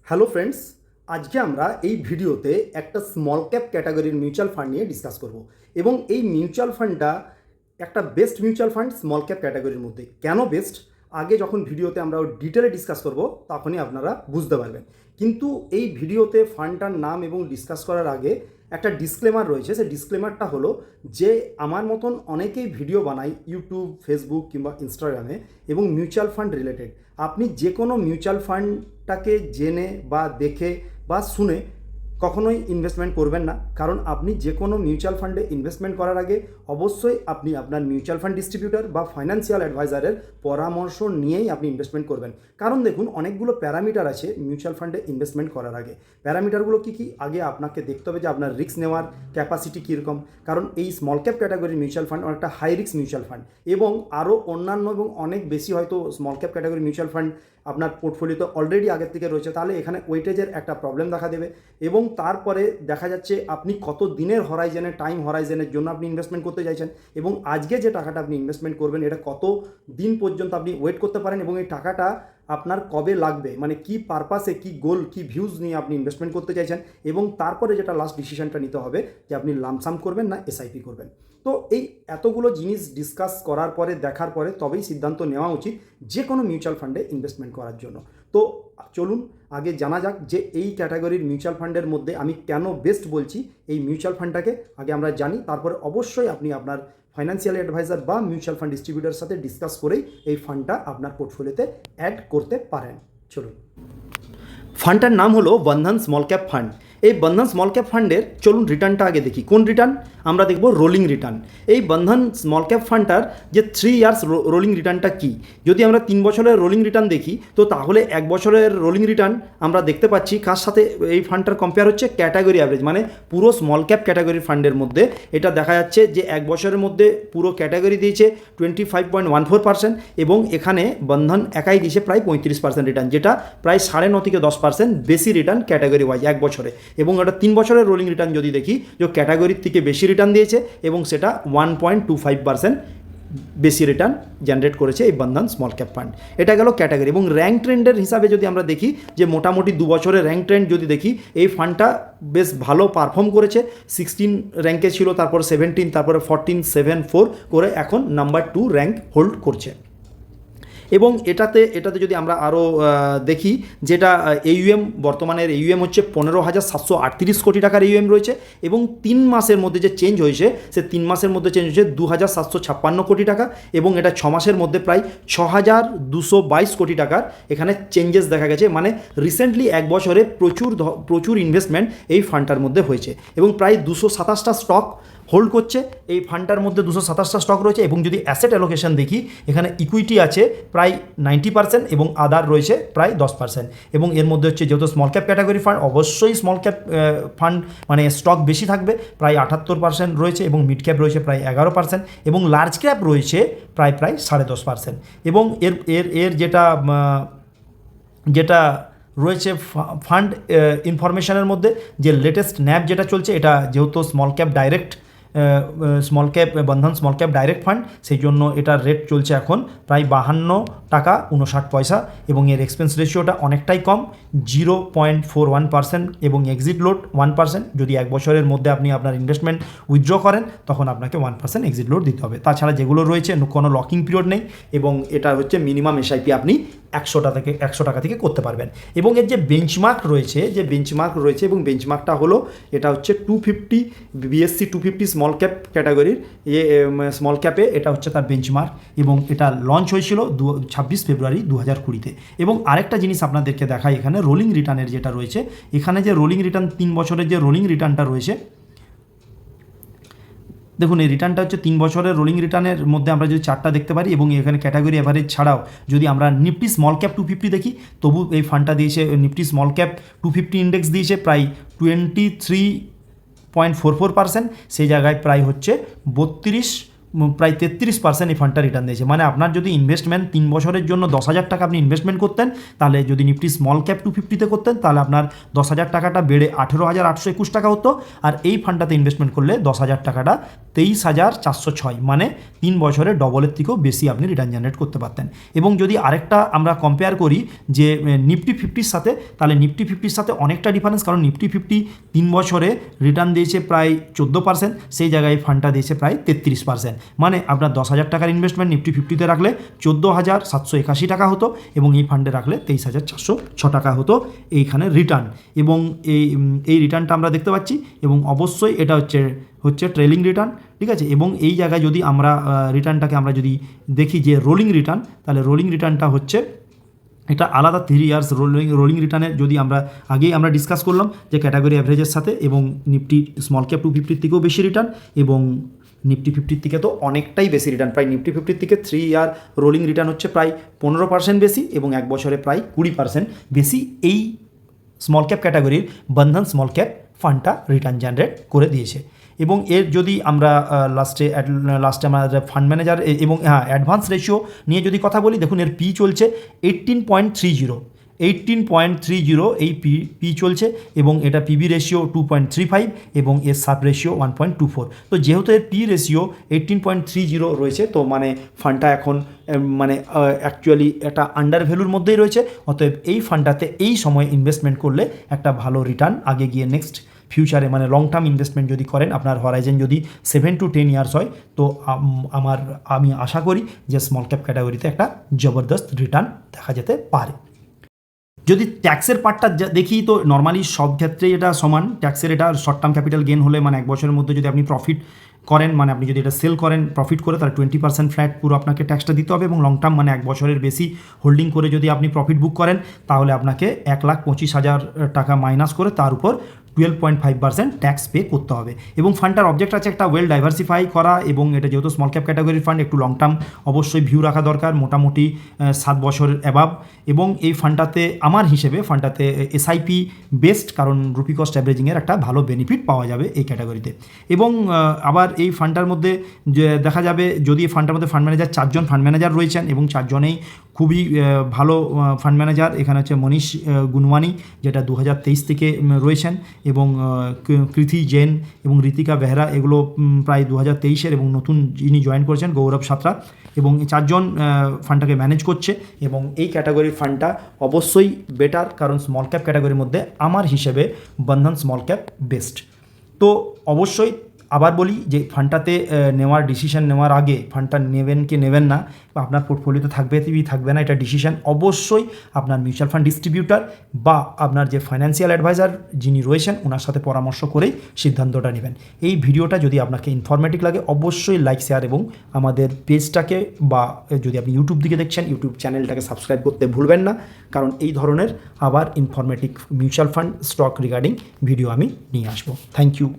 Hello friends, আজকে আমরা এই ভিডিওতে একটা স্মল ক্যাপ ক্যাটাগরির মিউচুয়াল ফান্ড নিয়ে ডিসকাস করব এবং এই মিউচুয়াল ফান্ডটা একটা best mutual fund small cap ক্যাটাগরির মধ্যে। কেন বেস্ট, আগে যখন ভিডিওতে আমরা ডিটেলে ডিসকাস করব তখনই আপনারা বুঝতে পারবেন। কিন্তু এই ভিডিওতে ফান্ডটার নাম এবং ডিসকাস করার আগে একটা ডিসক্লেমার রয়েছে। সেই ডিসক্লেমারটা হলো যে আমার মতন অনেকেই ভিডিও বানায় ইউটিউব, ফেসবুক কিংবা ইনস্টাগ্রামে এবং মিউচুয়াল ফান্ড রিলেটেড। আপনি যে কোনো মিউচুয়াল ফান্ডটাকে জেনে বা দেখে বা শুনে কখনোই ইনভেস্টমেন্ট করবেন না, কারণ আপনি যে কোনো মিউচুয়াল ফান্ডে ইনভেস্টমেন্ট করার আগে অবশ্যই আপনি আপনার মিউচুয়াল ফান্ড ডিস্ট্রিবিউটর বা ফাইন্যান্সিয়াল অ্যাডভাইজারের পরামর্শ নিয়েই আপনি ইনভেস্টমেন্ট করবেন। কারণ দেখুন, অনেকগুলো প্যারামিটার আছে মিউচুয়াল ফান্ডে ইনভেস্টমেন্ট করার আগে। প্যারামিটারগুলো কী কী, আগে আপনাকে দেখতে হবে যে আপনার রিস্ক নেওয়ার ক্যাপাসিটি কীরকম, কারণ এই স্মল ক্যাপ ক্যাটাগরির মিউচুয়াল ফান্ড অনেকটা হাই রিস্ক মিউচুয়াল ফান্ড এবং আরও অন্যান্য এবং অনেক বেশি হয়তো small cap category mutual fund আপনার পোর্টফোলিওতে অলরেডি আগের থেকে রয়েছে, তাহলে এখানে ওয়েটেজের একটা প্রবলেম দেখা দেবে। এবং তারপরে দেখা যাচ্ছে আপনি কত দিনের হরাইজেনে, টাইম হরাইজেনের জন্য আপনি ইনভেস্টমেন্ট করতে চাইছেন এবং আজকে যে টাকাটা আপনি ইনভেস্টমেন্ট করবেন এটা কত দিন পর্যন্ত আপনি ওয়েট করতে পারেন এবং এই টাকাটা আপনার কবে লাগবে, মানে কি পারপাসে, কি গোল, কি ভিউজ নিয়ে আপনি ইনভেস্টমেন্ট করতে চাইছেন। এবং তারপরে যেটা লাস্ট ডিসিশনটা নিতে হবে যে আপনি লামসাম করবেন না এসআইপি করবেন। তো এই এতগুলো জিনিস ডিসকাস করার পরে, দেখার পরে তবেই সিদ্ধান্ত নেওয়া উচিত যে কোনো মিউচুয়াল ফান্ডে ইনভেস্টমেন্ট করার জন্য। তো চলুন আগে জানা যাক যে এই ক্যাটাগরির মিউচুয়াল ফান্ডের মধ্যে আমি কেন বেস্ট বলছি। এই মিউচুয়াল ফান্ডটাকে আগে আমরা জানি, তারপরে অবশ্যই আপনি আপনার ফাইন্যান্সিয়াল অ্যাডভাইজার বা মিউচুয়াল ফান্ড ডিস্ট্রিবিউটারের সাথে ডিসকাস করেই এই ফান্ডটা আপনার পোর্টফোলিওতে অ্যাড করতে পারেন। চলুন, ফান্ডটার নাম হলো বন্ধন স্মল ক্যাপ ফান্ড। এই বন্ধন স্মল ক্যাপ ফান্ডের চলুন রিটার্নটা আগে দেখি। কোন রিটার্ন? আমরা দেখব রোলিং রিটার্ন। এই বন্ধন স্মল ক্যাপ ফান্ডটার যে 3 ইয়ার্স রোলিং রিটার্নটা কী, যদি আমরা 3 বছরের রোলিং রিটার্ন দেখি তো তাহলে 1 বছরের রোলিং রিটার্ন আমরা দেখতে পাচ্ছি কার সাথে এই ফান্ডটার কম্পেয়ার হচ্ছে, ক্যাটাগরি অ্যাভারেজ, মানে পুরো স্মল ক্যাপ ক্যাটাগরি ফান্ডের মধ্যে এটা দেখা যাচ্ছে যে 1 বছরের মধ্যে পুরো ক্যাটাগরি দিয়েছে 25.14% এবং এখানে বন্ধন একাই দিয়েছে প্রায় 35% রিটার্ন, যেটা প্রায় 9.5 থেকে 10% বেশি রিটার্ন ক্যাটাগরি ওয়াইজ 1 বছরে। এবং এটা 3 বছরের রোলিং রিটার্ন যদি দেখি যে ক্যাটাগরির থেকে বেশি রিটার্ন দিয়েছে এবং সেটা 1.25% বেশি রিটার্ন জেনারেট করেছে এই বন্ধন স্মল ক্যাপ ফান্ড। এটা গেল ক্যাটাগরি। এবং র্যাঙ্ক ট্রেন্ডের হিসাবে যদি আমরা দেখি যে মোটামুটি 2 বছরের র্যাঙ্ক ট্রেন্ড যদি দেখি, এই ফান্ডটা বেশ ভালো পারফর্ম করেছে। 16 র্যাঙ্কে ছিল, তারপর 17, তারপরে 14, 7, 4 করে এখন নাম্বার 2 র্যাঙ্ক হোল্ড করছে। এবং এটাতে যদি আমরা আরও দেখি, যেটা AUM, বর্তমানের AUM হচ্ছে 15,738 কোটি টাকার AUM রয়েছে এবং 3 মাসের মধ্যে যে চেঞ্জ হয়েছে, সে 3 মাসের মধ্যে চেঞ্জ হয়েছে 2,756 কোটি টাকা এবং এটা 6 মাসের মধ্যে প্রায় 6,222 কোটি টাকার এখানে চেঞ্জেস দেখা গেছে। মানে রিসেন্টলি 1 বছরে প্রচুর ইনভেস্টমেন্ট এই ফান্ডটার মধ্যে হয়েছে এবং প্রায় 227টা স্টক হোল্ড করছে। এই ফান্ডটার মধ্যে 227টা স্টক রয়েছে এবং যদি অ্যাসেট অ্যালোকেশন দেখি, এখানে ইকুইটি আছে প্রায় 90% এবং আদার রয়েছে প্রায় 10%। এবং এর মধ্যে হচ্ছে যেহেতু স্মল ক্যাপ ক্যাটাগরি ফান্ড, অবশ্যই স্মল ক্যাপ ফান্ড মানে স্টক বেশি থাকবে, প্রায় 78% রয়েছে এবং মিড ক্যাপ রয়েছে প্রায় 11% এবং লার্জ ক্যাপ রয়েছে প্রায় 10.5%। এবং এর যেটা রয়েছে ফান্ড ইনফরমেশনের মধ্যে যে লেটেস্ট ন্যাব যেটা চলছে, এটা যেহেতু বন্ধন স্মল ক্যাপ ডাইরেক্ট ফান্ড, সেই জন্য এটার রেট চলছে এখন প্রায় 52 টাকা 59 পয়সা এবং এর এক্সপেন্স রেশিওটা অনেকটাই কম, 0.41% এবং এক্সিট লোড 1%। যদি 1 বছরের মধ্যে আপনি আপনার ইনভেস্টমেন্ট উইথড্র করেন তখন আপনাকে 1% এক্সিট লোড দিতে হবে। তাছাড়া যেগুলো রয়েছে কোনো লকিং পিরিয়ড নেই এবং এটা হচ্ছে মিনিমাম এসআইপি আপনি 100 টাকা থেকে করতে পারবেন। এবং এর যে বেঞ্চমার্ক রয়েছে এবং বেঞ্চমার্কটা হলো, এটা হচ্ছে 250 BSE 250 স্মল ক্যাপ ক্যাটাগরির স্মল ক্যাপে এটা হচ্ছে তার বেঞ্চমার্ক এবং এটা লঞ্চ হয়েছিল 26 ফেব্রুয়ারি 2020-তে। এবং আরেকটা জিনিস আপনাদেরকে দেখাই, এখানে রোলিং রিটার্নের যেটা রয়েছে, এখানে যে রোলিং রিটার্ন 3 বছরের যে রোলিং রিটার্নটা রয়েছে, দেখুন এই রিটার্নটা হচ্ছে 3 বছরের রোলিং রিটার্নের মধ্যে আমরা যদি চার্টটা দেখতে পারি এবং এখানে ক্যাটাগরি অ্যাভারেজ ছাড়াও যদি আমরা নিফটি স্মল ক্যাপ 250 দেখি, তবু এই ফান্ডটা দিয়েছে, নিফটি স্মল ক্যাপ 250 ইন্ডেক্স দিয়েছে প্রায় 23.44%, সেই জায়গায় প্রায় হচ্ছে 33% এই ফান্ডটা রিটার্ন দিয়েছে। মানে আপনার যদি ইনভেস্টমেন্ট 3 বছরের জন্য 10,000 টাকা আপনি ইনভেস্টমেন্ট করতেন, তাহলে যদি নিফটি স্মল ক্যাপ 250-তে করতেন তাহলে আপনার 10,000 টাকাটা বেড়ে 18,821 টাকা হতো, আর এই ফান্ডটাতে ইনভেস্টমেন্ট করলে 10,000 টাকাটা 23,406, মানে 3 বছরে ডবলের থেকেও বেশি আপনি রিটার্ন জেনারেট করতে পারতেন। এবং যদি আরেকটা আমরা কম্পেয়ার করি যে নিফটি 50-র সাথে, তাহলে নিফটি 50-র সাথে অনেকটা ডিফারেন্স, কারণ নিফটি 50 3 বছরে রিটার্ন দিয়েছে প্রায় 14%, সেই জায়গায় ফান্ডটা দিয়েছে প্রায় 33%। মানে আপনার 10,000 টাকার ইনভেস্টমেন্ট নিফটি 50-তে রাখলে 14,781 টাকা হতো, এবং এই ফান্ডে রাখলে 23,406 টাকা হতো এইখানে রিটার্ন। এবং এই রিটার্নটা আমরা দেখতে পাচ্ছি, এবং অবশ্যই এটা হচ্ছে ট্রেলিং রিটার্ন, ঠিক আছে। এবং এই জায়গায় যদি আমরা রিটার্নটাকে আমরা যদি দেখি যে রোলিং রিটার্ন, তাহলে রোলিং রিটার্নটা হচ্ছে এটা আলাদা 3 ইয়ার্স রোলিং রিটার্নের যদি আগেই আমরা ডিসকাস করলাম যে ক্যাটাগরি অ্যাভারেজের সাথে, এবং নিফটি স্মল ক্যাপ 250 থেকেও বেশি রিটার্ন, এবং নিফটি 50 থেকে তো অনেকটাই বেশি রিটার্ন, প্রায় নিফটি 50 থেকে 3 ইয়ার রোলিং রিটার্ন হচ্ছে প্রায় 15% বেশি, এবং এক বছরে প্রায় 20% বেশি এই স্মল ক্যাপ ক্যাটাগরির বন্ধন স্মল ক্যাপ ফান্ডটা রিটার্ন জেনারেট করে দিয়েছে। এবং এর যদি আমরা লাস্টে আমাদের ফান্ড ম্যানেজার এবং অ্যাডভান্স রেশিও নিয়ে যদি কথা বলি, দেখুন এর পি চলছে 18.30 এই পি চলছে, এবং এটা পিবি রেশিও 2.35, এবং এর সাব রেশিও 1.24। তো যেহেতু এর পি রেশিও 18.30 রয়েছে, তো মানে ফান্ডটা এখন মানে অ্যাকচুয়ালি একটা আন্ডার ভ্যালুর মধ্যেই রয়েছে। অতএব এই ফান্ডটাতে এই সময় ইনভেস্টমেন্ট করলে একটা ভালো রিটার্ন আগে গিয়ে নেক্সট ফিউচারে, মানে লং টার্ম ইনভেস্টমেন্ট যদি করেন, আপনার হরাইজেন যদি 7 to 10 ইয়ার্স হয়, তো আমি আশা করি যে স্মল ক্যাপ ক্যাটাগরিতে একটা জবরদস্ত রিটার্ন দেখা যেতে পারে। যদি ট্যাক্সের পার্টটা দেখি, তো নর্মালি সব ক্ষেত্রেই এটা সমান। ট্যাক্সের এটা শর্ট টার্ম ক্যাপিটাল গেন হলে, মানে এক বছরের মধ্যে যদি আপনি প্রফিট করেন, মানে আপনি যদি এটা সেল করেন প্রফিট করে, তাহলে 20% ফ্ল্যাট পুরো আপনাকে ট্যাক্সটা দিতে হবে। এবং লং টার্ম মানে এক বছরের বেশি হোল্ডিং করে যদি আপনি প্রফিট বুক করেন, তাহলে আপনাকে 1,25,000 টাকা মাইনাস করে তার উপর 12.5% ট্যাক্স পে করতে হবে। এবং ফান্ডটার অবজেক্ট আছে একটা ওয়েল ডাইভার্সিফাই করা, এবং এটা যেহেতু স্মল ক্যাপ ক্যাটাগরির ফান্ড, একটু লং টার্ম অবশ্যই ভিউ রাখা দরকার, মোটামুটি 7 বছর অ্যাবাভ। এবং এই ফান্ডটাতে আমার হিসেবে ফান্ডটাতে এসআইপি বেস্ট, কারণ রুপি কস্ট অ্যাভারেজিংয়ের একটা ভালো বেনিফিট পাওয়া যাবে এই ক্যাটাগরিতে। এবং আবার এই ফান্ডটার মধ্যে যে দেখা যাবে, যদি এই ফান্ডটার মধ্যে ফান্ড ম্যানেজার 4 জন ফান্ড ম্যানেজার রয়েছেন, এবং 4 জনেই খুবই ভালো ফান্ড ম্যানেজার। এখানে হচ্ছে মনীষ গুনওয়ানি, যেটা 2023 থেকে রয়েছেন, এবং কৃতি জেন এবং ঋতিকা বেহরা, এগুলো প্রায় 2023-এর, এবং নতুন যিনি জয়েন করেছেন গৌরব সাঁতরা, এবং 4 জন ফান্ডটাকে ম্যানেজ করছে। এবং এই ক্যাটাগরির ফান্ডটা অবশ্যই বেটার, কারণ স্মল ক্যাপ ক্যাটাগরির মধ্যে আমার হিসেবে বন্ধন স্মল ক্যাপ বেস্ট। তো অবশ্যই আবার বলি যে ফান্ডটাতে ডিসিশন নেওয়ার আগে ফান্ডটা নেবেন কি নেবেন না, বা আপনার পোর্টফোলিওতে থাকবে কি থাকবে না, এটা ডিসিশন অবশ্যই আপনার মিউচুয়াল ফান্ড ডিস্ট্রিবিউটার বা আপনার যে ফাইন্যান্সিয়াল অ্যাডভাইজার যিনি রয়েছেন ওনার সাথে পরামর্শ করেই সিদ্ধান্তটা নেবেন। এই ভিডিওটা যদি আপনাকে ইনফরমেটিভ লাগে, অবশ্যই লাইক, শেয়ার, এবং আমাদের পেজটাকে, বা যদি আপনি ইউটিউব দিকে দেখছেন, ইউটিউব চ্যানেলটাকে সাবস্ক্রাইব করতে ভুলবেন না, কারণ এই ধরনের আবার informative mutual fund stock regarding video আমি নিয়ে আসবো। Thank you.